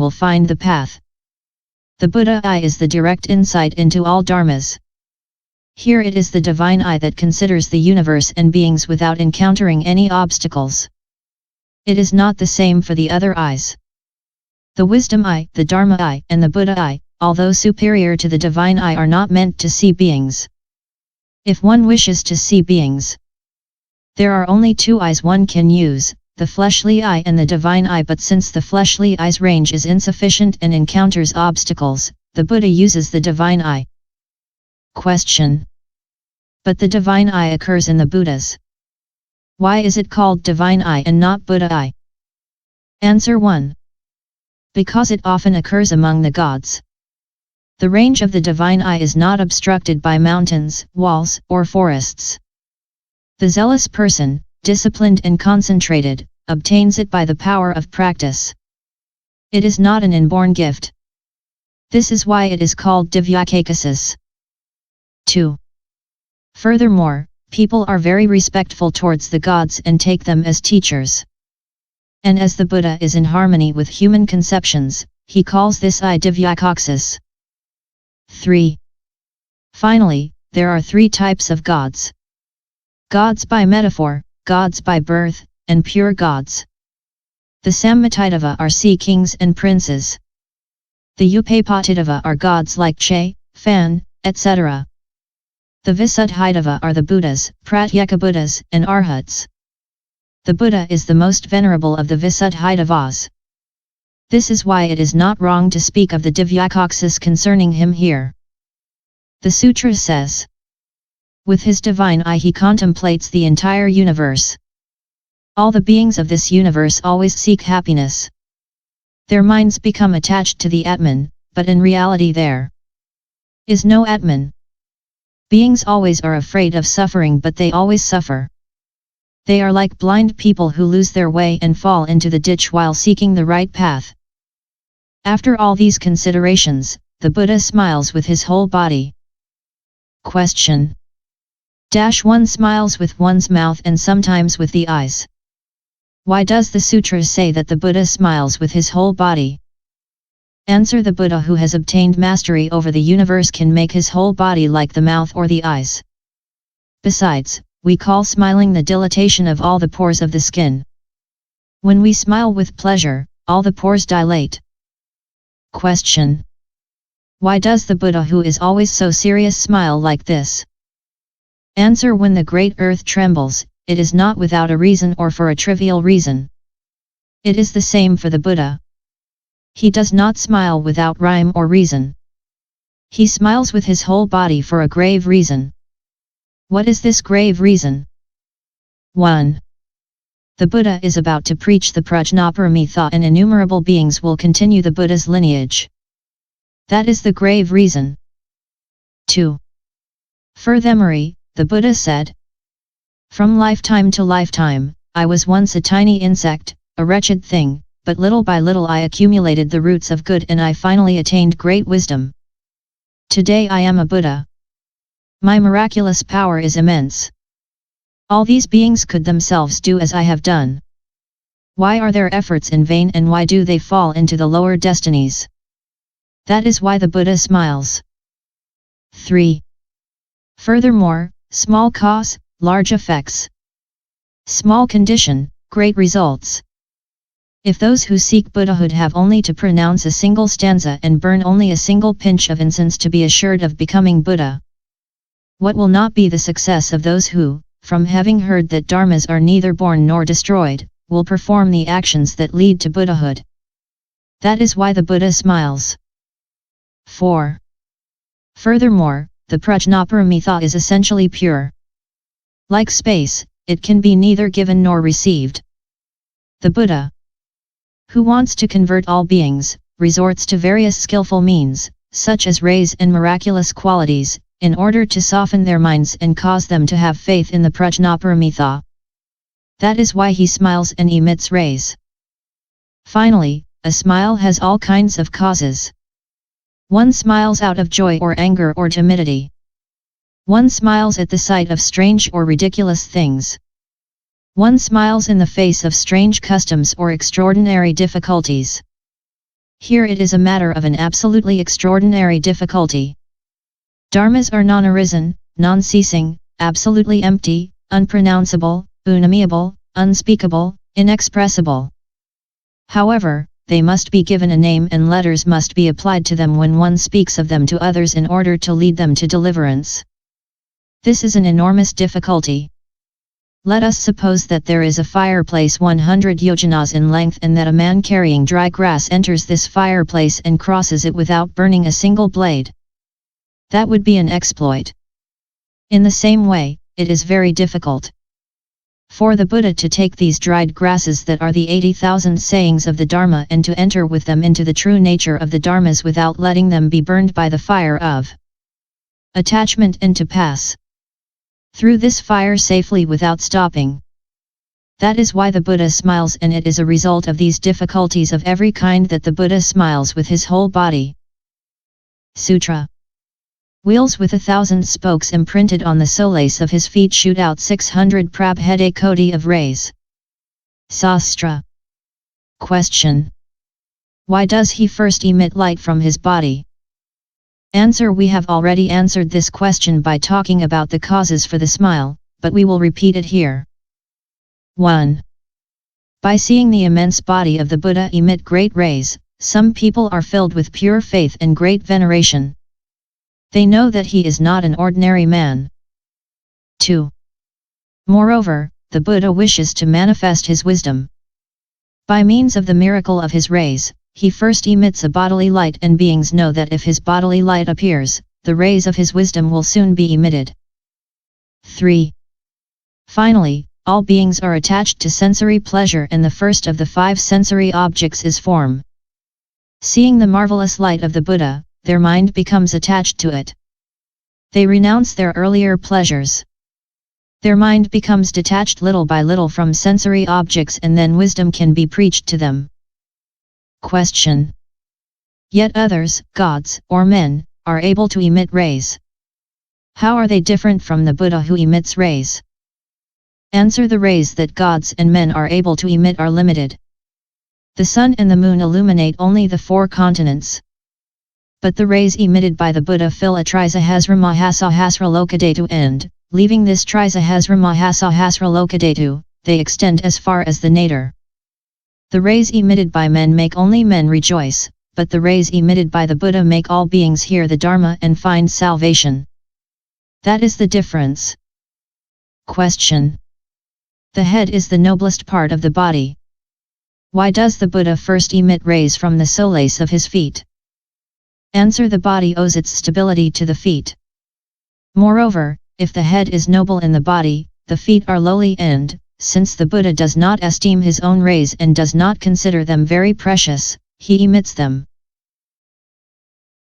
will find the path. The Buddha eye is the direct insight into all dharmas. Here it is the divine eye that considers the universe and beings without encountering any obstacles. It is not the same for the other eyes. The wisdom eye, the Dharma eye, and the Buddha eye, although superior to the divine eye, are not meant to see beings. If one wishes to see beings, there are only two eyes one can use, the fleshly eye and the divine eye, but since the fleshly eye's range is insufficient and encounters obstacles, the Buddha uses the divine eye. Question. But the divine eye occurs in the Buddhas. Why is it called divine eye and not Buddha eye? Answer 1. Because it often occurs among the gods. The range of the divine eye is not obstructed by mountains, walls, or forests. The zealous person, disciplined and concentrated, obtains it by the power of practice. It is not an inborn gift. This is why it is called divyakakasis. 2. Furthermore, people are very respectful towards the gods and take them as teachers. And as the Buddha is in harmony with human conceptions, he calls this eye divyakakasis. 3. Finally, there are three types of gods. Gods by metaphor, gods by birth, and pure gods. The Sammatideva are sea kings and princes. The Upapatideva are gods like Che, Fan, etc. The Visuddhideva are the Buddhas, Pratyekabuddhas, and Arhats. The Buddha is the most venerable of the Visuddhidevas. This is why it is not wrong to speak of the divyakakasis concerning him here. The Sutra says, with his divine eye he contemplates the entire universe. All the beings of this universe always seek happiness. Their minds become attached to the Atman, but in reality there is no Atman. Beings always are afraid of suffering, but they always suffer. They are like blind people who lose their way and fall into the ditch while seeking the right path. After all these considerations, the Buddha smiles with his whole body. Question. One smiles with one's mouth and sometimes with the eyes. Why does the Sutras say that the Buddha smiles with his whole body? Answer. The Buddha who has obtained mastery over the universe can make his whole body like the mouth or the eyes. Besides, we call smiling the dilatation of all the pores of the skin. When we smile with pleasure, all the pores dilate. Question. Why does the Buddha who is always so serious smile like this? Answer. When the great earth trembles, it is not without a reason or for a trivial reason. It is the same for the Buddha. He does not smile without rhyme or reason. He smiles with his whole body for a grave reason. What is this grave reason? 1. The Buddha is about to preach the prajnaparamita and innumerable beings will continue the Buddha's lineage. That is the grave reason. 2. Furthermore, the Buddha said, from lifetime to lifetime, I was once a tiny insect, a wretched thing, but little by little I accumulated the roots of good and I finally attained great wisdom. Today I am a Buddha. My miraculous power is immense. All these beings could themselves do as I have done. Why are their efforts in vain and why do they fall into the lower destinies? That is why the Buddha smiles. 3. Furthermore, small cause, large effects. Small condition, great results. If those who seek Buddhahood have only to pronounce a single stanza and burn only a single pinch of incense to be assured of becoming Buddha, what will not be the success of those who, from having heard that dharmas are neither born nor destroyed, will perform the actions that lead to Buddhahood? That is why the Buddha smiles. 4. Furthermore, the prajnaparamita is essentially pure. Like space, it can be neither given nor received. The Buddha, who wants to convert all beings, resorts to various skillful means, such as rays and miraculous qualities, in order to soften their minds and cause them to have faith in the prajnaparamita. That is why he smiles and emits rays. Finally, a smile has all kinds of causes. One smiles out of joy or anger or timidity. One smiles at the sight of strange or ridiculous things. One smiles in the face of strange customs or extraordinary difficulties. Here it is a matter of an absolutely extraordinary difficulty. Dharmas are non-arisen, non-ceasing, absolutely empty, unpronounceable, unamiable, unspeakable, inexpressible. However, they must be given a name and letters must be applied to them when one speaks of them to others in order to lead them to deliverance. This is an enormous difficulty. Let us suppose that there is a fireplace 100 yojanas in length and that a man carrying dry grass enters this fireplace and crosses it without burning a single blade. That would be an exploit. In the same way, it is very difficult for the Buddha to take these dried grasses that are the 80,000 sayings of the Dharma and to enter with them into the true nature of the Dharmas without letting them be burned by the fire of attachment and to pass through this fire safely without stopping. That is why the Buddha smiles, and it is a result of these difficulties of every kind that the Buddha smiles with his whole body. Sutra. Wheels with 1,000 spokes imprinted on the soles of his feet shoot out 600 prabhede koti of rays. Sastra. Question. Why does he first emit light from his body? Answer. We have already answered this question by talking about the causes for the smile, but we will repeat it here. 1. By seeing the immense body of the Buddha emit great rays, some people are filled with pure faith and great veneration. They know that he is not an ordinary man. 2. Moreover, the Buddha wishes to manifest his wisdom. By means of the miracle of his rays, he first emits a bodily light, and beings know that if his bodily light appears, the rays of his wisdom will soon be emitted. 3. Finally, all beings are attached to sensory pleasure, and the first of the 5 sensory objects is form. Seeing the marvelous light of the Buddha, their mind becomes attached to it. They renounce their earlier pleasures. Their mind becomes detached little by little from sensory objects, and then wisdom can be preached to them. Question. Yet others, gods or men, are able to emit rays. How are they different from the Buddha who emits rays? Answer. The rays that gods and men are able to emit are limited. The sun and the moon illuminate only the 4 continents. But the rays emitted by the Buddha fill a Trisahasra Mahasahasra Lokadhatu, and, leaving this Trisahasra Mahasahasra Lokadhatu, they extend as far as the nadir. The rays emitted by men make only men rejoice, but the rays emitted by the Buddha make all beings hear the Dharma and find salvation. That is the difference. Question. The head is the noblest part of the body. Why does the Buddha first emit rays from the soles of his feet? Answer. The body owes its stability to the feet. Moreover, if the head is noble in the body, the feet are lowly, and, since the Buddha does not esteem his own rays and does not consider them very precious, he emits them.